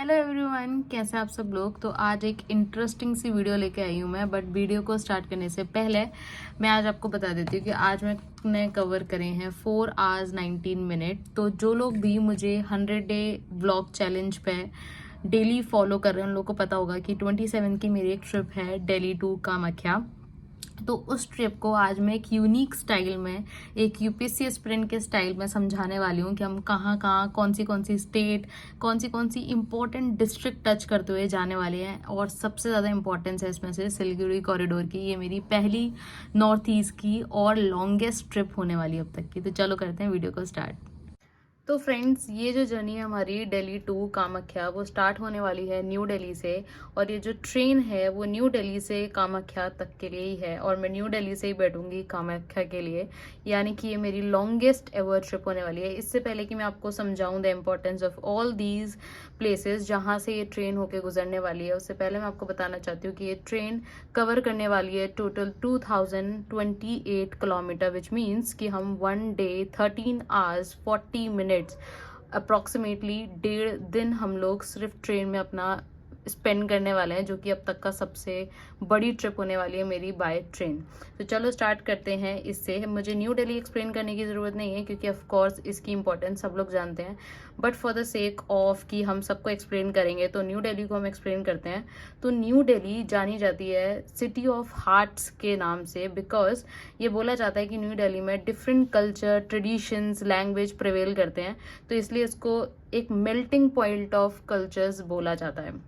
Hello everyone, कैसे आप सब लोग। तो आज एक इंटरेस्टिंग सी वीडियो लेके आई हूँ मैं। बट वीडियो को स्टार्ट करने से पहले मैं आज आपको बता देती हूँ कि आज मैंने कवर करे हैं 4 आवर्स 19 मिनट। तो जो लोग भी मुझे 100 डे व्लॉग चैलेंज पे डेली फॉलो कर रहे हैं उन लोगों को पता होगा कि 27 की मेरी एक ट्रिप है दिल्ली टू कामाख्या। तो उस ट्रिप को आज मैं एक यूनिक स्टाइल में, एक यूपीएससी एस्पिरेंट के स्टाइल में समझाने वाली हूँ कि हम कहाँ कहाँ, कौन सी स्टेट, कौन सी इंपॉर्टेंट डिस्ट्रिक्ट टच करते हुए जाने वाले हैं। और सबसे ज़्यादा इंपॉर्टेंस है इसमें से सिलीगुड़ी कॉरिडोर की। ये मेरी पहली नॉर्थ ईस्ट की और लॉन्गेस्ट ट्रिप होने वाली अब तक की। तो चलो करते हैं वीडियो को स्टार्ट। तो फ्रेंड्स, ये जो जर्नी है हमारी दिल्ली टू कामाख्या वो स्टार्ट होने वाली है न्यू दिल्ली से। और ये जो ट्रेन है वो न्यू दिल्ली से कामाख्या तक के लिए ही है और मैं न्यू दिल्ली से ही बैठूंगी कामाख्या के लिए। यानी कि ये मेरी लॉन्गेस्ट एवर ट्रिप होने वाली है। इससे पहले कि मैं आपको समझाऊं the importance of all these places जहाँ से ये ट्रेन होके गुजरने वाली है, उससे पहले मैं आपको बताना चाहती हूँ कि ये ट्रेन कवर करने वाली है टोटल 2028 किलोमीटर, विच मीन्स कि हम 1 डे 13 आवर्स 40 मिनट्स अप्रॉक्सीमेटली 1.5 दिन हम लोग सिर्फ ट्रेन में अपना स्पेंड करने वाले हैं, जो कि अब तक का सबसे बड़ी ट्रिप होने वाली है मेरी बाय ट्रेन। तो चलो स्टार्ट करते हैं इससे। मुझे न्यू दिल्ली एक्सप्लेन करने की ज़रूरत नहीं है क्योंकि ऑफ कोर्स इसकी इंपॉर्टेंस सब लोग जानते हैं। But for the sake of कि हम सबको एक्सप्लेन करेंगे तो न्यू दिल्ली को हम एक्सप्लेन करते हैं। तो न्यू दिल्ली जानी जाती है सिटी ऑफ हार्ट्स के नाम से, बिकॉज ये बोला जाता है कि न्यू दिल्ली में different culture, traditions, language prevail करते हैं। तो इसलिए इसको एक मेल्टिंग पॉइंट ऑफ कल्चर्स बोला जाता है।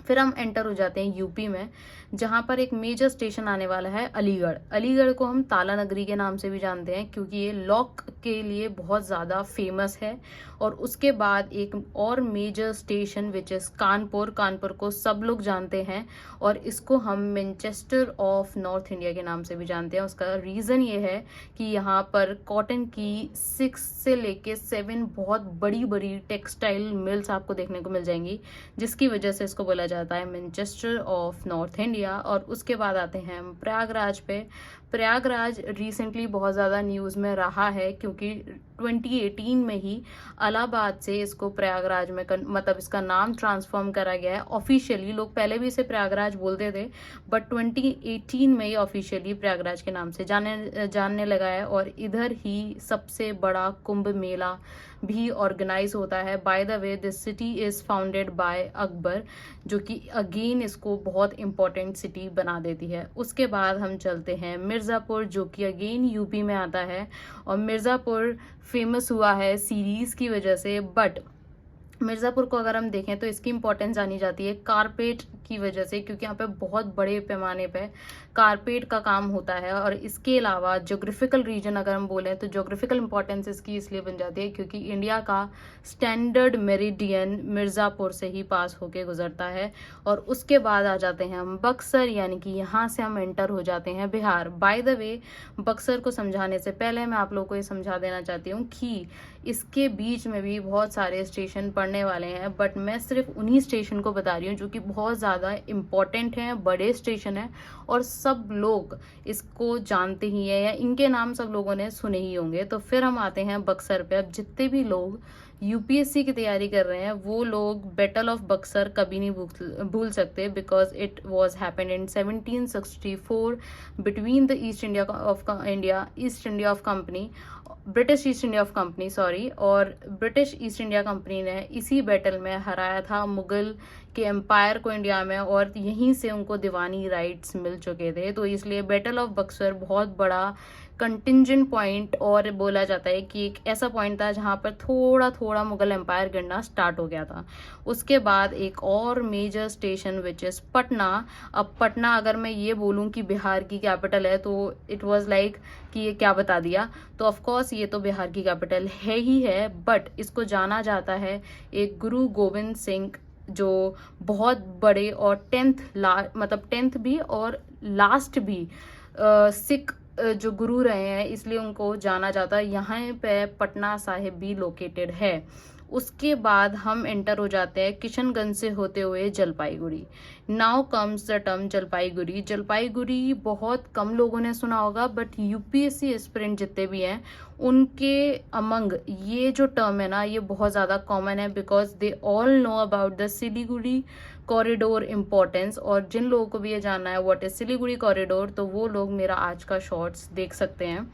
फिर हम एंटर हो जाते हैं यूपी में, जहाँ पर एक मेजर स्टेशन आने वाला है अलीगढ़। अलीगढ़ को हम ताला नगरी के नाम से भी जानते हैं क्योंकि ये लॉक के लिए बहुत ज़्यादा फेमस है। और उसके बाद एक और major station which is Kanpur. Kanpur को सब लोग जानते हैं और इसको हम मैनचेस्टर ऑफ नॉर्थ इंडिया के नाम से भी जानते हैं। उसका रीज़न ये है कि यहाँ पर कॉटन की 6 से लेके 7 बहुत बड़ी बड़ी टेक्सटाइल मिल्स आपको देखने को मिल जाएंगी, जिसकी वजह से इसको बोला जाता है मैनचेस्टर ऑफ नॉर्थ इंडिया। और उसके बाद आते हैं हम प्रयागराज पे। प्रयागराज रिसेंटली बहुत ज़्यादा न्यूज़ में रहा है क्योंकि 2018 में ही इलाहाबाद से इसको प्रयागराज में मतलब इसका नाम ट्रांसफॉर्म करा गया है ऑफिशियली। लोग पहले भी इसे प्रयागराज बोलते थे बट 2018 में ही ऑफिशियली प्रयागराज के नाम से जानने लगा है। और इधर ही सबसे बड़ा कुंभ मेला भी ऑर्गेनाइज होता है। By the way this city is founded by Akbar, जो कि अगेन इसको बहुत इंपॉर्टेंट सिटी बना देती है। उसके बाद हम चलते हैं मिर्ज़ापुर, जो कि अगेन यूपी में आता है। और मिर्ज़ापुर फेमस हुआ है सीरीज़ की वजह से। बट मिर्ज़ापुर को अगर हम देखें तो इसकी इंपॉर्टेंस जानी जाती है कारपेट की वजह से, क्योंकि यहाँ पे बहुत बड़े पैमाने पे कारपेट का काम होता है। और इसके अलावा जोग्राफिकल रीजन अगर हम बोलें तो जोग्राफिकल इंपॉर्टेंस इसकी इसलिए बन जाती है क्योंकि इंडिया का स्टैंडर्ड मेरिडियन मिर्ज़ापुर से ही पास होके गुजरता है। और उसके बाद आ जाते हैं हम बक्सर, यानी कि यहाँ से हम एंटर हो जाते हैं Bihar. By the way, Buxar को समझाने से पहले मैं आप लोगों को ये समझा देना चाहती हूँ कि इसके बीच में भी बहुत सारे स्टेशन पड़ने वाले हैं। बट मैं सिर्फ उन्हीं स्टेशन को बता रही हूँ जो कि बहुत ज़्यादा इम्पोर्टेंट हैं, बड़े स्टेशन हैं और सब लोग इसको जानते ही हैं या इनके नाम सब लोगों ने सुने ही होंगे। तो फिर हम आते हैं बक्सर पे। अब जितने भी लोग यूपीएससी की तैयारी कर रहे हैं वो लोग बैटल ऑफ बक्सर कभी नहीं भूल सकते, because it was happened in 1764 between the east India of company, British east India of company sorry. और ब्रिटिश ईस्ट इंडिया कंपनी ने इसी बैटल में हराया था मुगल के एम्पायर को इंडिया में, और यहीं से उनको दीवानी राइट्स मिल चुके थे। तो इसलिए बैटल ऑफ बक्सर बहुत बड़ा कंटिंजेंट पॉइंट और बोला जाता है कि एक ऐसा पॉइंट था जहां पर थोड़ा थोड़ा मुगल एम्पायर गिरना स्टार्ट हो गया था। उसके बाद एक और major station which is Patna. अब पटना अगर मैं ये बोलूं कि बिहार की कैपिटल है तो इट वाज लाइक कि ये क्या बता दिया। तो ऑफ कोर्स ये तो बिहार की कैपिटल है ही है, बट इसको जाना जाता है एक गुरु गोविंद सिंह जो बहुत बड़े और 10th भी और लास्ट भी सिख जो गुरु रहे हैं, इसलिए उनको जाना जाता है। यहाँ पे पटना साहिब भी लोकेटेड है। उसके बाद हम एंटर हो जाते हैं किशनगंज से होते हुए Jalpaiguri. Now comes the term Jalpaiguri. Jalpaiguri बहुत कम लोगों ने सुना होगा, बट यूपीएससी एस्पिरेंट जितने भी हैं उनके अमंग ये जो टर्म है ना, ये बहुत ज़्यादा कॉमन है, because they all know about the Siliguri corridor importance. और जिन लोगों को भी ये जानना है व्हाट इज सिलीगुड़ी कॉरिडोर, तो वो लोग मेरा आज का शॉर्ट्स देख सकते हैं।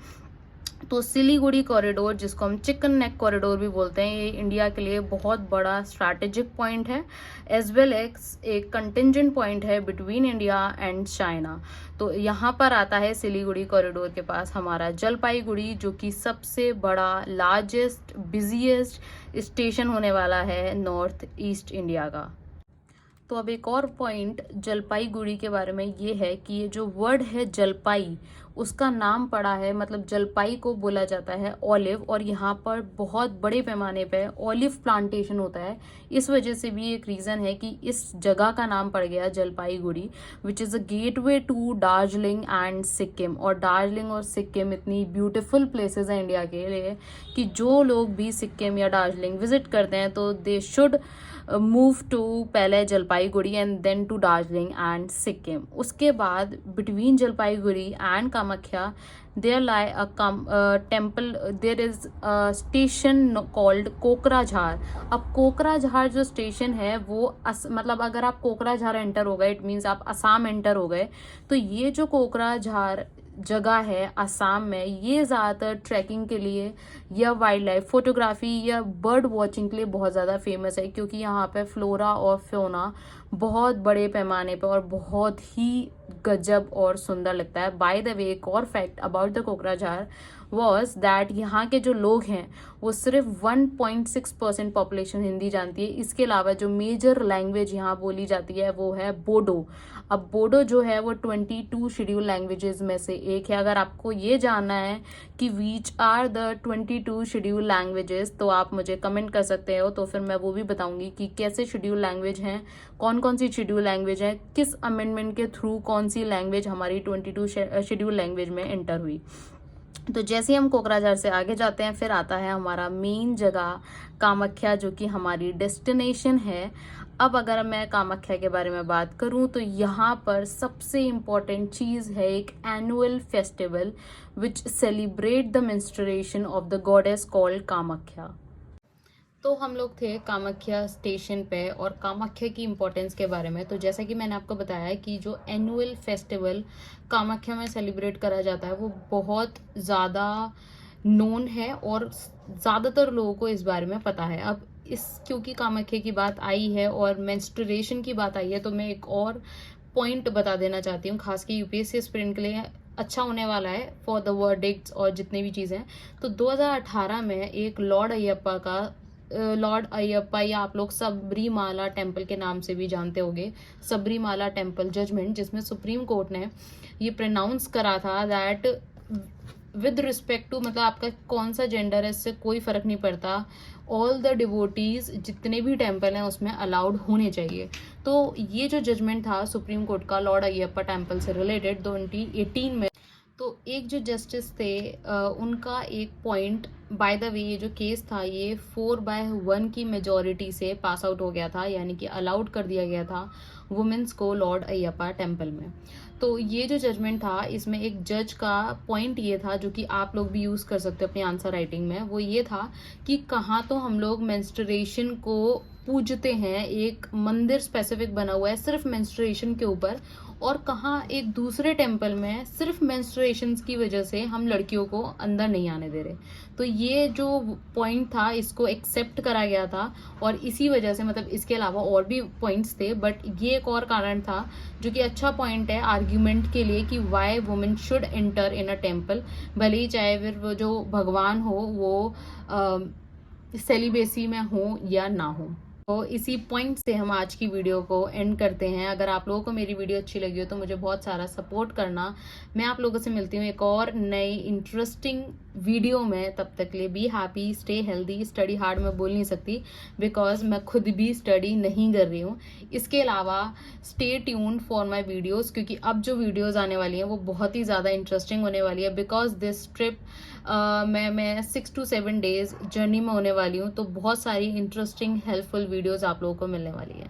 तो सिलीगुड़ी कॉरिडोर, जिसको हम चिकन नेक कॉरिडोर भी बोलते हैं, ये इंडिया के लिए बहुत बड़ा स्ट्रैटेजिक पॉइंट है, एज वेल एज एक कंटिजेंट पॉइंट है बिटवीन इंडिया एंड चाइना। तो यहाँ पर आता है सिलीगुड़ी कॉरिडोर के पास हमारा जलपाईगुड़ी, जो कि सबसे बड़ा लार्जेस्ट बिजिएस्ट स्टेशन होने वाला है नॉर्थ ईस्ट इंडिया का। तो अब एक और पॉइंट जलपाईगुड़ी के बारे में ये है कि ये जो वर्ड है जलपाई, उसका नाम पड़ा है, मतलब जलपाई को बोला जाता है ऑलिव, और यहाँ पर बहुत बड़े पैमाने पे ऑलिव प्लांटेशन होता है। इस वजह से भी एक रीज़न है कि इस जगह का नाम पड़ गया Jalpaiguri, which is a gateway to Darjeeling and Sikkim. और दार्जिलिंग और सिक्किम इतनी ब्यूटीफुल प्लेसेस हैं इंडिया के लिए कि जो लोग भी सिक्किम या दार्जिलिंग विजिट करते हैं तो दे शुड मूव टू पहले Jalpaiguri and then to Darjeeling and Sikkim. उसके बाद between Jalpaiguri and Kamakhya there lie a temple, there is a station called Kokrajhar. अब कोकराझार जो स्टेशन है वो मतलब अगर आप कोकराझार एंटर हो गए, इट मीन्स आप असम एंटर हो गए। तो ये जो कोकराझार जगह है असम में, ये ज़्यादातर ट्रैकिंग के लिए या वाइल्ड लाइफ फोटोग्राफी या बर्ड वॉचिंग के लिए बहुत ज़्यादा फेमस है, क्योंकि यहाँ पे फ्लोरा और फ्योना बहुत बड़े पैमाने पर और बहुत ही गजब और सुंदर लगता है। बाय द वे, एक और fact about the Kokrajhar was that यहाँ के जो लोग हैं वो सिर्फ 1.6% पॉपुलेशन हिंदी जानती है। इसके अलावा जो मेजर लैंग्वेज यहाँ बोली जाती है वो है बोडो। अब बोडो जो है वो 22 शेड्यूल लैंग्वेजेस में से एक है। अगर आपको ये जानना है कि which are the 22 schedule languages, तो आप मुझे कमेंट कर सकते हो, तो फिर मैं वो भी बताऊंगी कि कैसे शेड्यूल लैंग्वेज हैं, कौन कौन सी शेड्यूल लैंग्वेज है, किस अमेंडमेंट के थ्रू कौन सी लैंग्वेज हमारी 22 शेड्यूल लैंग्वेज में एंटर हुई। तो जैसे हम कोकराझार से आगे जाते हैं, फिर आता है हमारा मेन जगह कामाख्या, जो कि हमारी डेस्टिनेशन है। अब अगर मैं कामाख्या के बारे में बात करूं तो यहाँ पर सबसे इम्पॉर्टेंट चीज़ है एक annual festival which celebrate the menstruation of the goddess called Kamakhya. तो हम लोग थे कामाख्या स्टेशन पे और कामाख्या की इम्पोर्टेंस के बारे में। तो जैसा कि मैंने आपको बताया कि जो एनुअल फेस्टिवल कामाख्या में सेलिब्रेट करा जाता है वो बहुत ज़्यादा नोन है और ज़्यादातर लोगों को इस बारे में पता है। अब क्योंकि कामाख्या की बात आई है और मेंस्ट्रुएशन की बात आई है, तो मैं एक और पॉइंट बता देना चाहती हूँ, खास की यूपीएससी एस्पिरेंट के लिए अच्छा होने वाला है फॉर द वर्डिक्ट्स और जितनी भी चीज़ें। तो 2018 में एक लॉर्ड अयप्पा या आप लोग सबरीमाला टेम्पल के नाम से भी जानते होंगे, सबरीमाला टेम्पल जजमेंट, जिसमें सुप्रीम कोर्ट ने ये प्रोनाउंस करा था दैट विद रिस्पेक्ट टू, मतलब आपका कौन सा जेंडर है इससे कोई फर्क नहीं पड़ता, ऑल द डिवोटीज जितने भी टेम्पल हैं उसमें अलाउड होने चाहिए। तो ये जो जजमेंट था सुप्रीम कोर्ट का लॉर्ड अयप्पा टेम्पल से रिलेटेड 2018 में, तो एक जो जस्टिस थे उनका एक पॉइंट, बाय द वे ये जो केस था ये 4/1 की मेजॉरिटी से पास आउट हो गया था, यानी कि अलाउड कर दिया गया था वुमेन्स को लॉर्ड अयप्पा टेम्पल में। तो ये जो जजमेंट था इसमें एक जज का पॉइंट ये था, जो कि आप लोग भी यूज़ कर सकते हो अपनी आंसर राइटिंग में, वो ये था कि कहाँ तो हम लोग मेंस्ट्रुएशन को पूजते हैं, एक मंदिर स्पेसिफिक बना हुआ है सिर्फ मेंस्ट्रुएशन के ऊपर, और कहाँ एक दूसरे टेम्पल में सिर्फ मेंस्ट्रुएशन की वजह से हम लड़कियों को अंदर नहीं आने दे रहे। तो ये जो पॉइंट था इसको एक्सेप्ट करा गया था, और इसी वजह से, मतलब इसके अलावा और भी पॉइंट्स थे बट ये एक और कारण था जो कि अच्छा पॉइंट है आर्ग्यूमेंट के लिए कि Y women should enter in a temple, भले ही चाहे फिर वो जो भगवान हो वो सेलिबेसी में हो या ना हो। तो इसी पॉइंट से हम आज की वीडियो को एंड करते हैं। अगर आप लोगों को मेरी वीडियो अच्छी लगी हो तो मुझे बहुत सारा सपोर्ट करना। मैं आप लोगों से मिलती हूँ एक और नई इंटरेस्टिंग वीडियो में। तब तक के लिए be happy, stay healthy, study hard मैं बोल नहीं सकती बिकॉज मैं खुद भी स्टडी नहीं कर रही हूँ। इसके अलावा stay tuned for my videos, क्योंकि अब जो वीडियोज़ आने वाली हैं वो बहुत ही ज़्यादा इंटरेस्टिंग होने वाली है बिकॉज दिस ट्रिप मैं 6 to 7 days जर्नी में होने वाली हूँ, तो बहुत सारी इंटरेस्टिंग हेल्पफुल वीडियोज़ आप लोगों को मिलने वाली है।